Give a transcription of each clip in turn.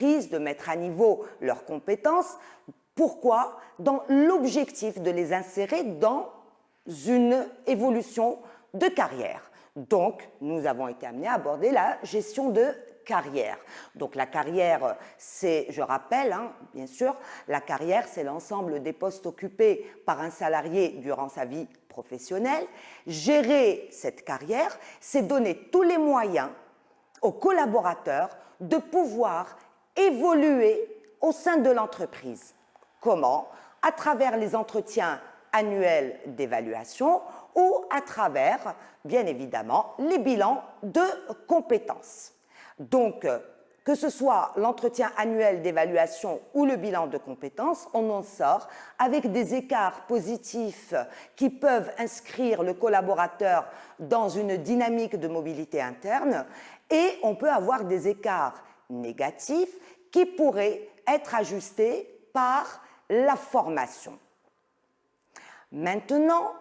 de mettre à niveau leurs compétences. Pourquoi? Dans l'objectif de les insérer dans une évolution de carrière. Donc, nous avons été amenés à aborder la gestion de carrière. Donc, la carrière, c'est, je rappelle, bien sûr, la carrière, c'est l'ensemble des postes occupés par un salarié durant sa vie professionnelle. Gérer cette carrière, c'est donner tous les moyens aux collaborateurs de pouvoir évoluer au sein de l'entreprise. Comment? À travers les entretiens annuels d'évaluation ou à travers, bien évidemment, les bilans de compétences. Donc, que ce soit l'entretien annuel d'évaluation ou le bilan de compétences, on en sort avec des écarts positifs qui peuvent inscrire le collaborateur dans une dynamique de mobilité interne et on peut avoir des écarts négatifs qui pourraient être ajustés par la formation. Maintenant,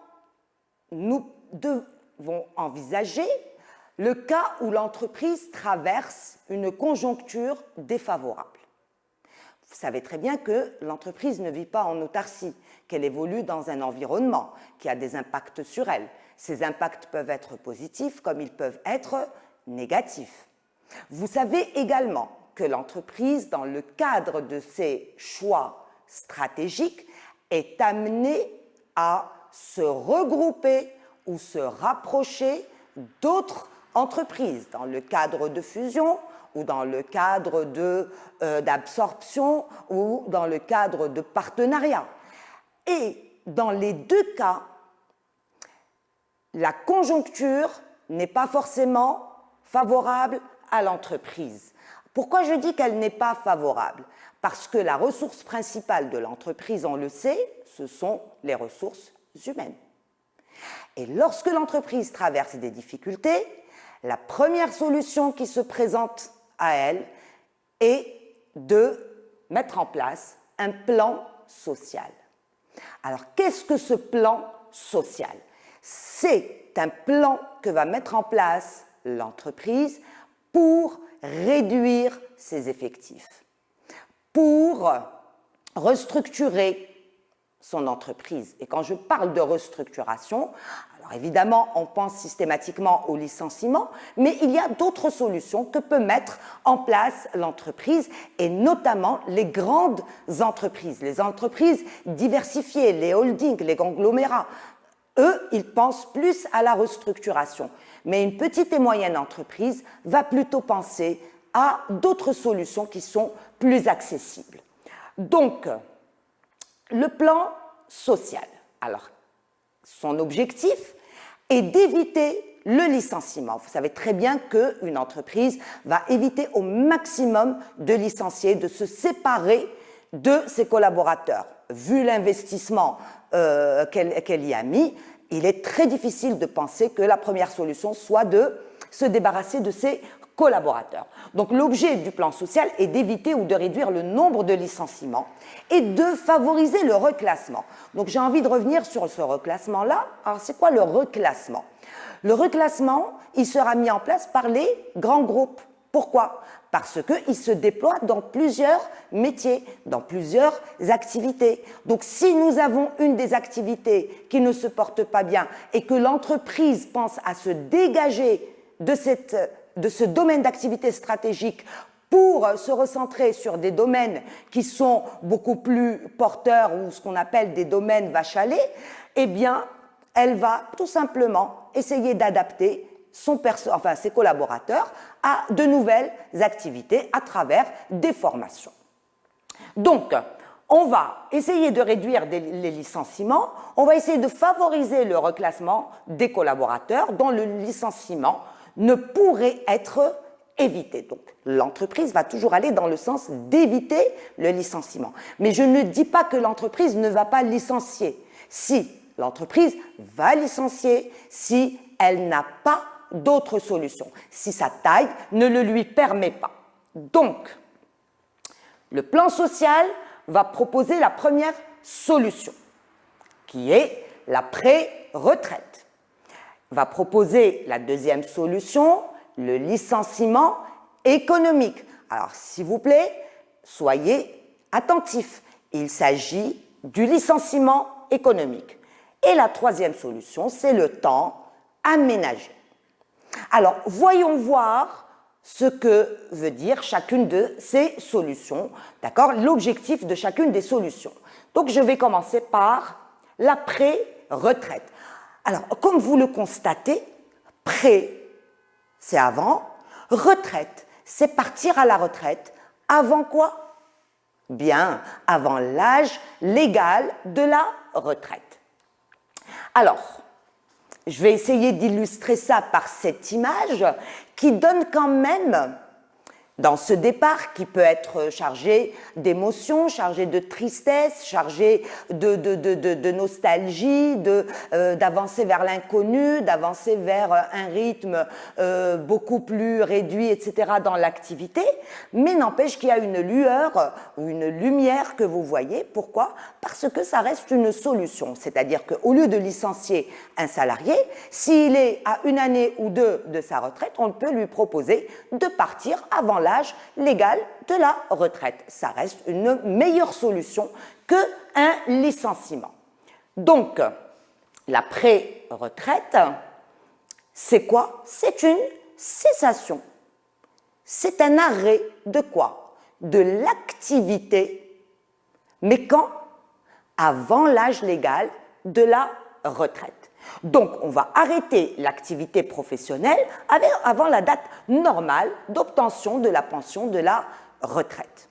nous devons envisager le cas où l'entreprise traverse une conjoncture défavorable. Vous savez très bien que l'entreprise ne vit pas en autarcie, qu'elle évolue dans un environnement qui a des impacts sur elle. Ces impacts peuvent être positifs comme ils peuvent être négatifs. Vous savez également que l'entreprise, dans le cadre de ses choix stratégiques, est amenée à se regrouper ou se rapprocher d'autres entreprises dans le cadre de fusion ou dans le cadre d'absorption ou dans le cadre de partenariat. Et dans les deux cas, la conjoncture n'est pas forcément favorable à l'entreprise. Pourquoi je dis qu'elle n'est pas favorable? Parce que la ressource principale de l'entreprise, on le sait, ce sont les ressources humaines. Et lorsque l'entreprise traverse des difficultés, la première solution qui se présente à elle est de mettre en place un plan social. Alors, qu'est-ce que ce plan social? C'est un plan que va mettre en place l'entreprise pour réduire ses effectifs, pour restructurer son entreprise. Et quand je parle de restructuration, alors évidemment, on pense systématiquement au licenciement, mais il y a d'autres solutions que peut mettre en place l'entreprise, et notamment les grandes entreprises, les entreprises diversifiées, les holdings, les conglomérats. Eux, ils pensent plus à la restructuration. Mais une petite et moyenne entreprise va plutôt penser à d'autres solutions qui sont plus accessibles. Donc, le plan social, alors, son objectif est d'éviter le licenciement. Vous savez très bien qu'une entreprise va éviter au maximum de licencier, de se séparer de ses collaborateurs. Vu l'investissement qu'elle y a mis, il est très difficile de penser que la première solution soit de se débarrasser de ses collaborateurs. Donc l'objet du plan social est d'éviter ou de réduire le nombre de licenciements et de favoriser le reclassement. Donc j'ai envie de revenir sur ce reclassement-là. Alors c'est quoi le reclassement? Le reclassement, il sera mis en place par les grands groupes. Pourquoi? Parce qu'il se déploie dans plusieurs métiers, dans plusieurs activités. Donc si nous avons une des activités qui ne se porte pas bien et que l'entreprise pense à se dégager de ce domaine d'activité stratégique pour se recentrer sur des domaines qui sont beaucoup plus porteurs ou ce qu'on appelle des domaines vache à lait, eh bien, elle va tout simplement essayer d'adapter ses collaborateurs à de nouvelles activités à travers des formations. Donc, on va essayer de réduire les licenciements, on va essayer de favoriser le reclassement des collaborateurs dont le licenciement ne pourrait être évité. Donc, l'entreprise va toujours aller dans le sens d'éviter le licenciement. Mais je ne dis pas que l'entreprise ne va pas licencier. Si l'entreprise va licencier, si elle n'a pas d'autres solutions, si sa taille ne le lui permet pas. Donc, le plan social va proposer la première solution, qui est la pré-retraite. Va proposer la deuxième solution, le licenciement économique. Alors, s'il vous plaît, soyez attentifs. Il s'agit du licenciement économique. Et la troisième solution, c'est le temps aménagé. Alors, voyons voir ce que veut dire chacune de ces solutions, d'accord? L'objectif de chacune des solutions. Donc, je vais commencer par la pré-retraite. Alors, comme vous le constatez, pré, c'est avant, retraite, c'est partir à la retraite. Avant quoi? Bien, avant l'âge légal de la retraite. Alors, je vais essayer d'illustrer ça par cette image qui donne quand même, dans ce départ qui peut être chargé d'émotions, chargé de tristesse, chargé de nostalgie, d'avancer vers l'inconnu, d'avancer vers un rythme beaucoup plus réduit, etc. dans l'activité, mais n'empêche qu'il y a une lueur ou une lumière que vous voyez. Pourquoi? Parce que ça reste une solution, c'est-à-dire qu'au lieu de licencier un salarié, s'il est à 1 année ou 2 de sa retraite, on peut lui proposer de partir avant l'âge légal de la retraite. Ça reste une meilleure solution qu'un licenciement. Donc, la pré-retraite, c'est quoi? C'est une cessation. C'est un arrêt de quoi? De l'activité. Mais quand? Avant l'âge légal de la retraite. Donc, on va arrêter l'activité professionnelle avant la date normale d'obtention de la pension de la retraite.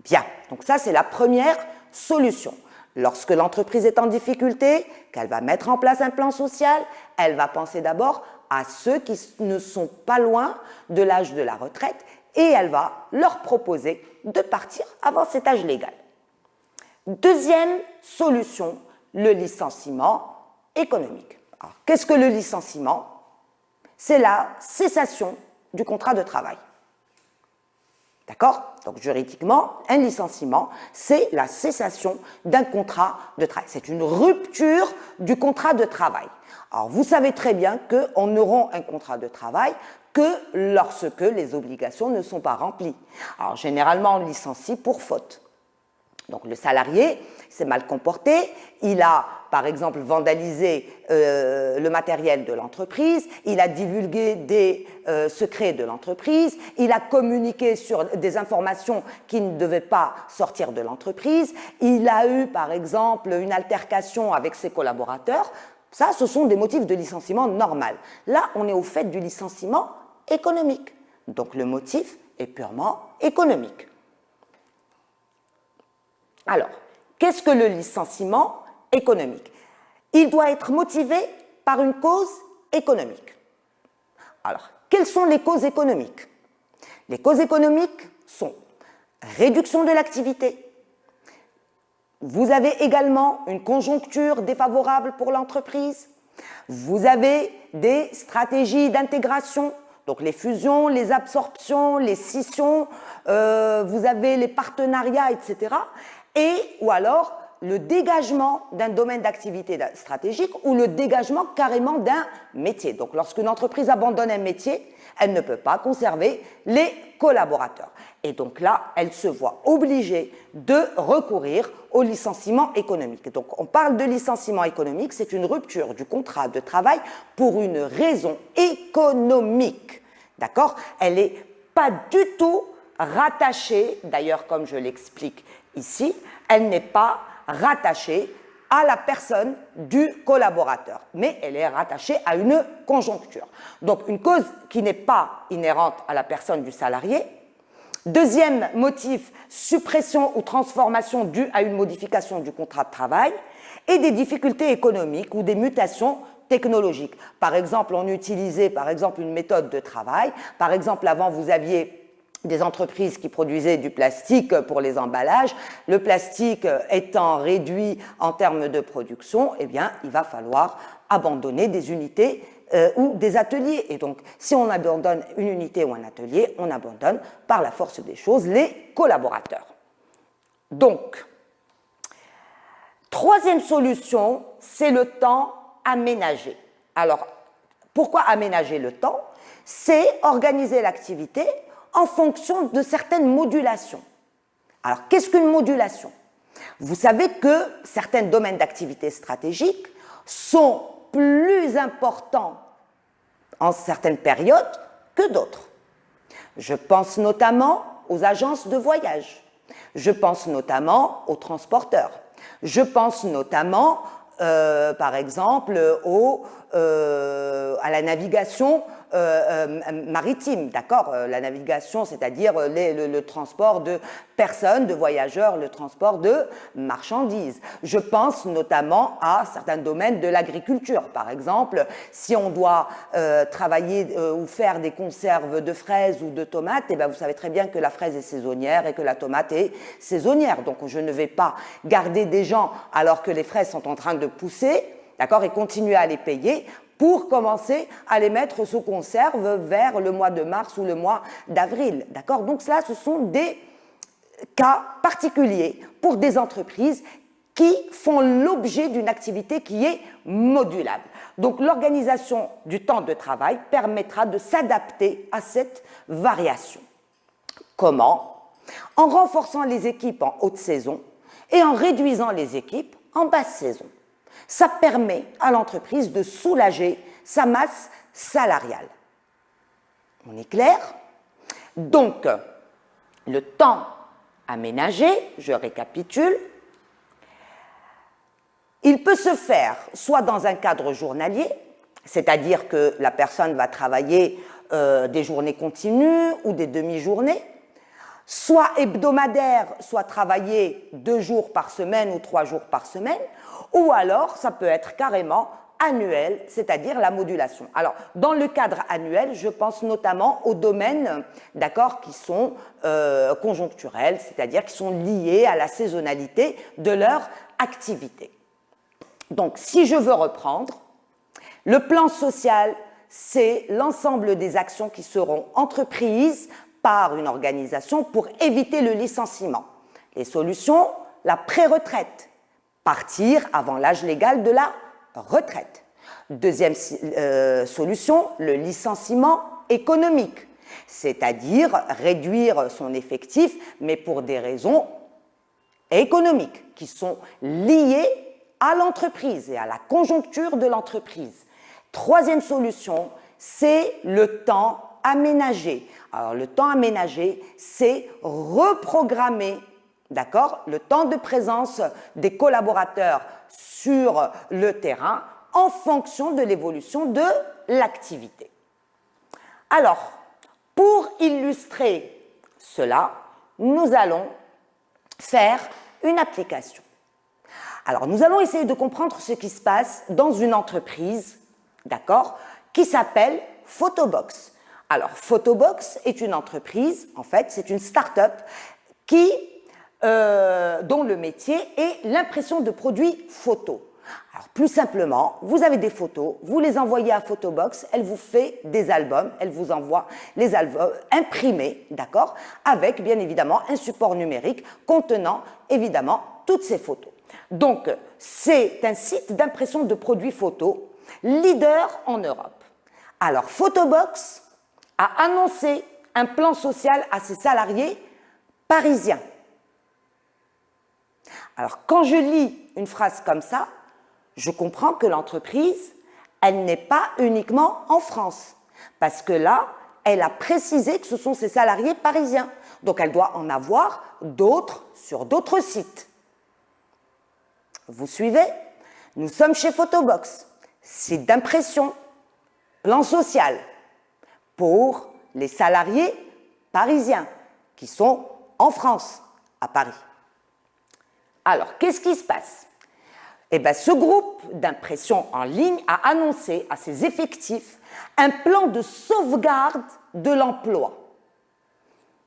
Bien, donc ça, c'est la première solution. Lorsque l'entreprise est en difficulté, qu'elle va mettre en place un plan social, elle va penser d'abord à ceux qui ne sont pas loin de l'âge de la retraite et elle va leur proposer de partir avant cet âge légal. Deuxième solution, le licenciement économique. Qu'est-ce que le licenciement? C'est la cessation du contrat de travail. D'accord? Donc juridiquement, un licenciement, c'est la cessation d'un contrat de travail. C'est une rupture du contrat de travail. Alors vous savez très bien qu'on n'aura un contrat de travail que lorsque les obligations ne sont pas remplies. Alors généralement, on licencie pour faute. Donc le salarié s'est mal comporté, il a par exemple vandalisé le matériel de l'entreprise, il a divulgué des secrets de l'entreprise, il a communiqué sur des informations qui ne devaient pas sortir de l'entreprise, il a eu par exemple une altercation avec ses collaborateurs. Ça, ce sont des motifs de licenciement normal. Là, on est au fait du licenciement économique. Donc le motif est purement économique. Alors, qu'est-ce que le licenciement économique? Il doit être motivé par une cause économique. Alors, quelles sont les causes économiques? Les causes économiques sont réduction de l'activité. Vous avez également une conjoncture défavorable pour l'entreprise. Vous avez des stratégies d'intégration, donc les fusions, les absorptions, les scissions, vous avez les partenariats, etc. Ou alors le dégagement d'un domaine d'activité stratégique ou le dégagement carrément d'un métier. Donc lorsqu'une entreprise abandonne un métier, elle ne peut pas conserver les collaborateurs. Et donc là, elle se voit obligée de recourir au licenciement économique. Donc on parle de licenciement économique, c'est une rupture du contrat de travail pour une raison économique. D'accord? Elle n'est pas du tout rattachée, d'ailleurs comme je l'explique ici, elle n'est pas rattachée à la personne du collaborateur, mais elle est rattachée à une conjoncture. Donc une cause qui n'est pas inhérente à la personne du salarié. Deuxième motif, suppression ou transformation due à une modification du contrat de travail et des difficultés économiques ou des mutations technologiques. Par exemple, on utilisait une méthode de travail. Par exemple, avant, vous aviez des entreprises qui produisaient du plastique pour les emballages. Le plastique étant réduit en termes de production, eh bien, il va falloir abandonner des unités ou des ateliers. Et donc, si on abandonne une unité ou un atelier, on abandonne par la force des choses les collaborateurs. Donc, troisième solution, c'est le temps aménagé. Alors, pourquoi aménager le temps? C'est organiser l'activité en fonction de certaines modulations. Alors, qu'est-ce qu'une modulation? Vous savez que certains domaines d'activité stratégique sont plus importants en certaines périodes que d'autres. Je pense notamment aux agences de voyage. Je pense notamment aux transporteurs. Je pense notamment, par exemple, à la navigation maritime, d'accord? La navigation, c'est-à-dire le transport de personnes, de voyageurs, le transport de marchandises. Je pense notamment à certains domaines de l'agriculture. Par exemple, si on doit travailler ou faire des conserves de fraises ou de tomates, eh bien, vous savez très bien que la fraise est saisonnière et que la tomate est saisonnière. Donc, je ne vais pas garder des gens alors que les fraises sont en train de pousser, d'accord, et continuer à les payer pour commencer à les mettre sous conserve vers le mois de mars ou le mois d'avril. D'accord? Donc cela, ce sont des cas particuliers pour des entreprises qui font l'objet d'une activité qui est modulable. Donc l'organisation du temps de travail permettra de s'adapter à cette variation. Comment? En renforçant les équipes en haute saison et en réduisant les équipes en basse saison. Ça permet à l'entreprise de soulager sa masse salariale. On est clair? Donc, le temps aménagé, je récapitule, il peut se faire soit dans un cadre journalier, c'est-à-dire que la personne va travailler des journées continues ou des demi-journées, soit hebdomadaire, soit travailler 2 jours par semaine ou 3 jours par semaine, ou alors ça peut être carrément annuel, c'est-à-dire la modulation. Alors, dans le cadre annuel, je pense notamment aux domaines, d'accord, qui sont conjoncturels, c'est-à-dire qui sont liés à la saisonnalité de leur activité. Donc, si je veux reprendre, le plan social, c'est l'ensemble des actions qui seront entreprises par une organisation pour éviter le licenciement. Les solutions, la pré-retraite, partir avant l'âge légal de la retraite. Deuxième solution, le licenciement économique, c'est-à-dire réduire son effectif, mais pour des raisons économiques qui sont liées à l'entreprise et à la conjoncture de l'entreprise. Troisième solution, c'est le temps aménagé. Alors, le temps aménagé, c'est reprogrammer, d'accord, le temps de présence des collaborateurs sur le terrain en fonction de l'évolution de l'activité. Alors, pour illustrer cela, nous allons faire une application. Alors, nous allons essayer de comprendre ce qui se passe dans une entreprise, d'accord, qui s'appelle Photobox. Alors, Photobox est une entreprise, en fait, c'est une start-up dont le métier est l'impression de produits photos. Alors, plus simplement, vous avez des photos, vous les envoyez à Photobox, elle vous fait des albums, elle vous envoie les albums imprimés, d'accord, avec bien évidemment un support numérique contenant évidemment toutes ces photos. Donc, c'est un site d'impression de produits photos leader en Europe. Alors, Photobox a annoncé un plan social à ses salariés parisiens. Alors, quand je lis une phrase comme ça, je comprends que l'entreprise, elle n'est pas uniquement en France. Parce que là, elle a précisé que ce sont ses salariés parisiens. Donc, elle doit en avoir d'autres sur d'autres sites. Vous suivez? Nous sommes chez Photobox. Site d'impression, plan social pour les salariés parisiens qui sont en France, à Paris. Alors, qu'est-ce qui se passe? Eh bien, ce groupe d'impression en ligne a annoncé à ses effectifs un plan de sauvegarde de l'emploi.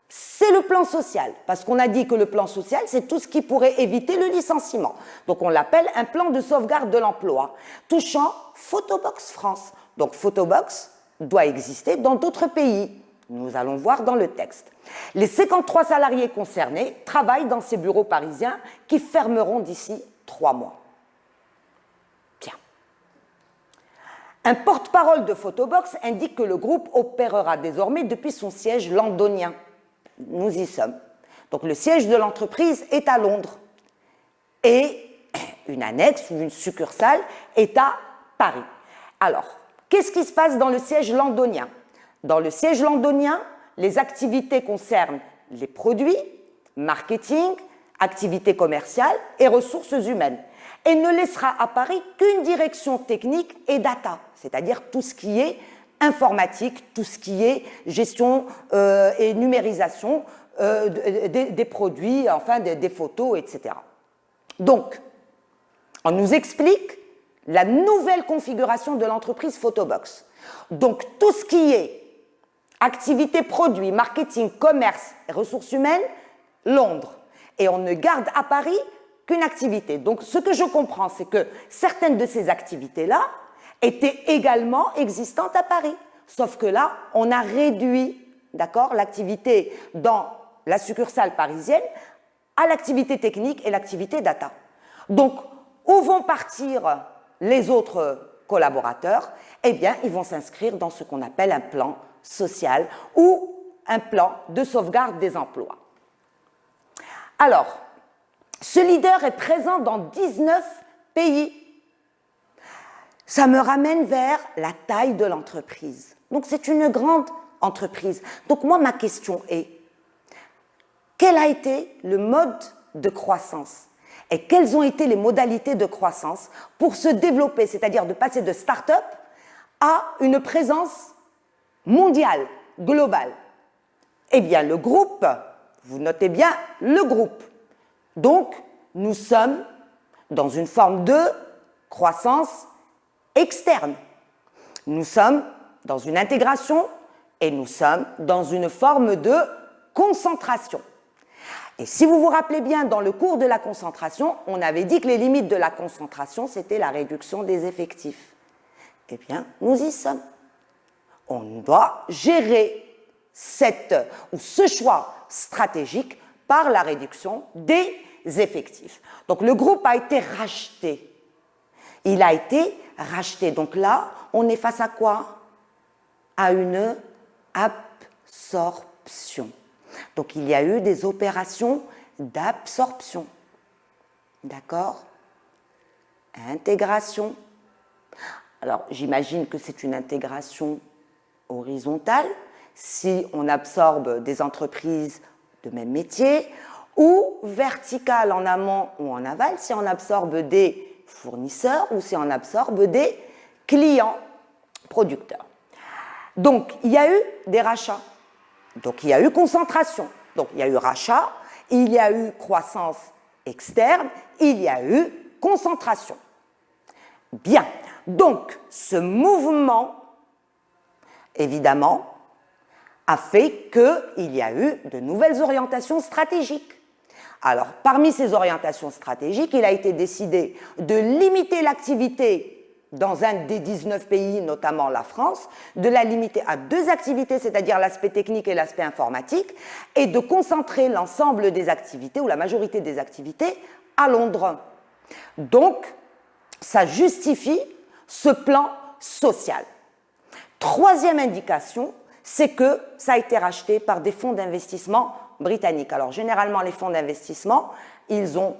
C'est le plan social, parce qu'on a dit que le plan social, c'est tout ce qui pourrait éviter le licenciement. Donc, on l'appelle un plan de sauvegarde de l'emploi, touchant Photobox France. Donc, Photobox doit exister dans d'autres pays. Nous allons voir dans le texte. Les 53 salariés concernés travaillent dans ces bureaux parisiens qui fermeront d'ici 3 mois. Tiens. Un porte-parole de Photobox indique que le groupe opérera désormais depuis son siège londonien. Nous y sommes. Donc le siège de l'entreprise est à Londres et une annexe ou une succursale est à Paris. Alors, qu'est-ce qui se passe dans le siège londonien? Dans le siège londonien, les activités concernent les produits, marketing, activités commerciales et ressources humaines. Et ne laissera à Paris qu'une direction technique et data, c'est-à-dire tout ce qui est informatique, tout ce qui est gestion et numérisation des produits, enfin des photos, etc. Donc, on nous explique la nouvelle configuration de l'entreprise Photobox. Donc, tout ce qui est activité produits, marketing, commerce et ressources humaines, Londres. Et on ne garde à Paris qu'une activité. Donc, ce que je comprends, c'est que certaines de ces activités-là étaient également existantes à Paris. Sauf que là, on a réduit, d'accord, l'activité dans la succursale parisienne à l'activité technique et l'activité data. Donc, où vont partir les autres collaborateurs? Eh bien, ils vont s'inscrire dans ce qu'on appelle un plan social ou un plan de sauvegarde des emplois. Alors, ce leader est présent dans 19 pays. Ça me ramène vers la taille de l'entreprise. Donc, c'est une grande entreprise. Donc, moi, ma question est, quel a été le mode de croissance et quelles ont été les modalités de croissance pour se développer, c'est-à-dire de passer de start-up à une présence mondiale, globale? Eh bien, le groupe, vous notez bien le groupe. Donc, nous sommes dans une forme de croissance externe. Nous sommes dans une intégration et nous sommes dans une forme de concentration. Et si vous vous rappelez bien, dans le cours de la concentration, on avait dit que les limites de la concentration, c'était la réduction des effectifs. Eh bien, nous y sommes. On doit gérer ce choix stratégique par la réduction des effectifs. Donc, le groupe a été racheté. Il a été racheté. Donc là, on est face à quoi? À une absorption. Donc, il y a eu des opérations d'absorption. D'accord? Intégration. Alors, j'imagine que c'est une intégration horizontale, si on absorbe des entreprises de même métier, ou verticale en amont ou en aval, si on absorbe des fournisseurs ou si on absorbe des clients producteurs. Donc, il y a eu des rachats. Donc, il y a eu concentration. Donc, il y a eu rachat, il y a eu croissance externe, il y a eu concentration. Bien. Donc, ce mouvement, évidemment, a fait qu'il y a eu de nouvelles orientations stratégiques. Alors, parmi ces orientations stratégiques, il a été décidé de limiter l'activité dans un des 19 pays, notamment la France, de la limiter à 2 activités, c'est-à-dire l'aspect technique et l'aspect informatique, et de concentrer l'ensemble des activités, ou la majorité des activités, à Londres. Donc, ça justifie ce plan social. Troisième indication, c'est que ça a été racheté par des fonds d'investissement britanniques. Alors, généralement, les fonds d'investissement, ils ont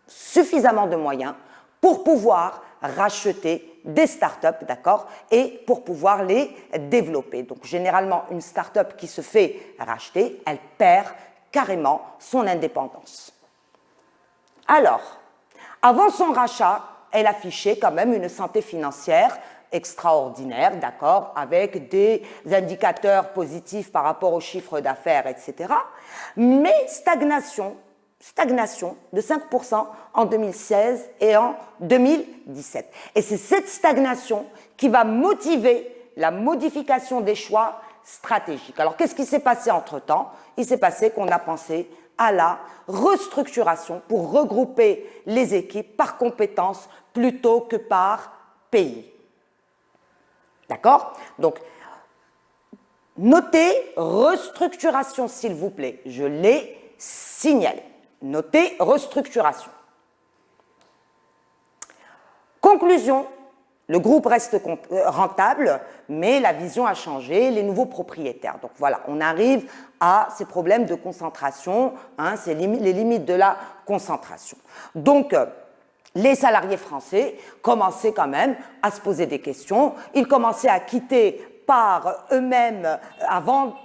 suffisamment de moyens pour pouvoir racheter des startups, d'accord, et pour pouvoir les développer. Donc, généralement, une startup qui se fait racheter, elle perd carrément son indépendance. Alors, avant son rachat, elle affichait quand même une santé financière extraordinaire, d'accord, avec des indicateurs positifs par rapport au chiffre d'affaires, etc. Mais stagnation de 5% en 2016 et en 2017. Et c'est cette stagnation qui va motiver la modification des choix stratégiques. Alors, qu'est-ce qui s'est passé entre-temps? Il s'est passé qu'on a pensé à la restructuration pour regrouper les équipes par compétences plutôt que par pays. D'accord? Donc, notez restructuration, s'il vous plaît. Je l'ai signalé. Notez restructuration. Conclusion, le groupe reste rentable, mais la vision a changé, les nouveaux propriétaires. Donc voilà, on arrive à ces problèmes de concentration, hein, c'est les limites de la concentration. Donc, les salariés français commençaient quand même à se poser des questions, ils commençaient à quitter par eux-mêmes avant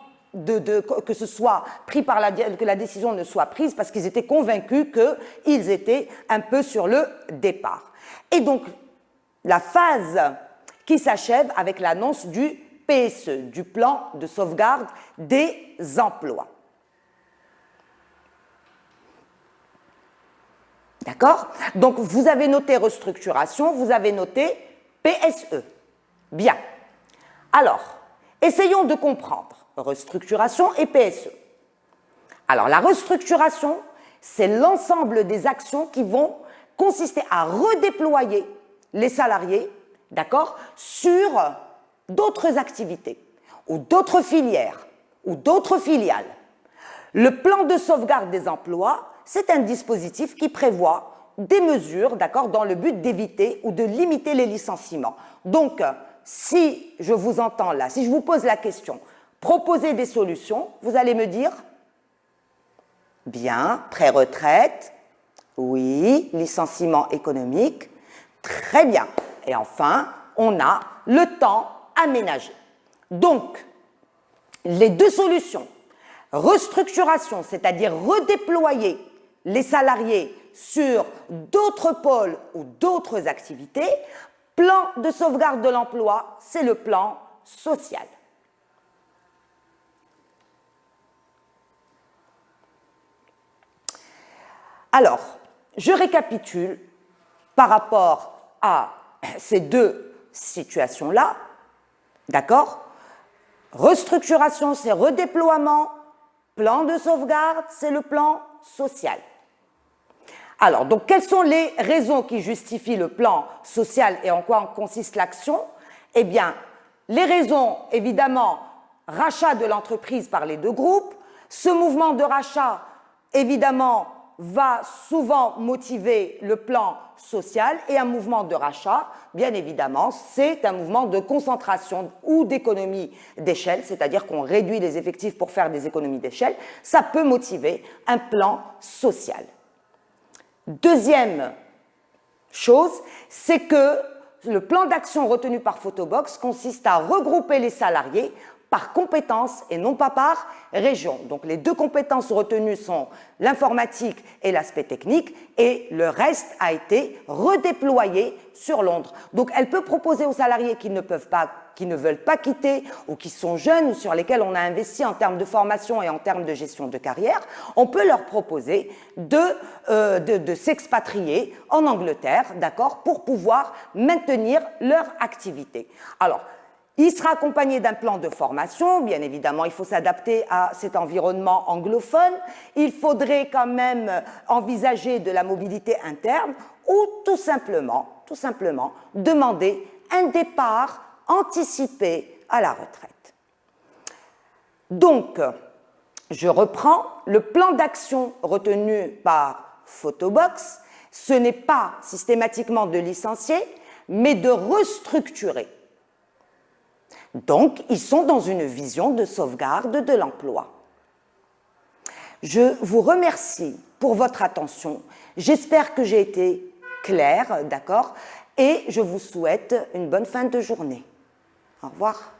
que ce soit pris que la décision ne soit prise, parce qu'ils étaient convaincus qu'ils étaient un peu sur le départ. Et donc, la phase qui s'achève avec l'annonce du PSE, du plan de sauvegarde des emplois. D'accord? Donc, vous avez noté restructuration, vous avez noté PSE. Bien. Alors, essayons de comprendre restructuration et PSE. Alors, la restructuration, c'est l'ensemble des actions qui vont consister à redéployer les salariés, d'accord, sur d'autres activités ou d'autres filières ou d'autres filiales. Le plan de sauvegarde des emplois, c'est un dispositif qui prévoit des mesures, d'accord, dans le but d'éviter ou de limiter les licenciements. Donc, si je vous entends là, si je vous pose la question, proposez des solutions, vous allez me dire, bien, pré-retraite, oui, licenciement économique, très bien. Et enfin, on a le temps aménagé. Donc, les deux solutions, restructuration, c'est-à-dire redéployer les salariés sur d'autres pôles ou d'autres activités, plan de sauvegarde de l'emploi, c'est le plan social. Alors, je récapitule par rapport à ces deux situations-là, d'accord? Restructuration, c'est redéploiement, plan de sauvegarde, c'est le plan social. Alors, donc, quelles sont les raisons qui justifient le plan social et en quoi consiste l'action? Eh bien, les raisons, évidemment, rachat de l'entreprise par les deux groupes. Ce mouvement de rachat, évidemment, va souvent motiver le plan social, et un mouvement de rachat, bien évidemment, c'est un mouvement de concentration ou d'économie d'échelle, c'est-à-dire qu'on réduit les effectifs pour faire des économies d'échelle. Ça peut motiver un plan social. Deuxième chose, c'est que le plan d'action retenu par Photobox consiste à regrouper les salariés par compétences et non pas par région. Donc les deux compétences retenues sont l'informatique et l'aspect technique, et le reste a été redéployé sur Londres. Donc elle peut proposer aux salariés qui ne veulent pas quitter ou qui sont jeunes ou sur lesquels on a investi en termes de formation et en termes de gestion de carrière, on peut leur proposer de s'expatrier en Angleterre, d'accord, pour pouvoir maintenir leur activité. Alors, il sera accompagné d'un plan de formation, bien évidemment, il faut s'adapter à cet environnement anglophone, il faudrait quand même envisager de la mobilité interne ou tout simplement demander un départ anticipé à la retraite. Donc, je reprends, le plan d'action retenu par Photobox, ce n'est pas systématiquement de licencier, mais de restructurer. Donc, ils sont dans une vision de sauvegarde de l'emploi. Je vous remercie pour votre attention. J'espère que j'ai été claire, d'accord? Et je vous souhaite une bonne fin de journée. Au revoir.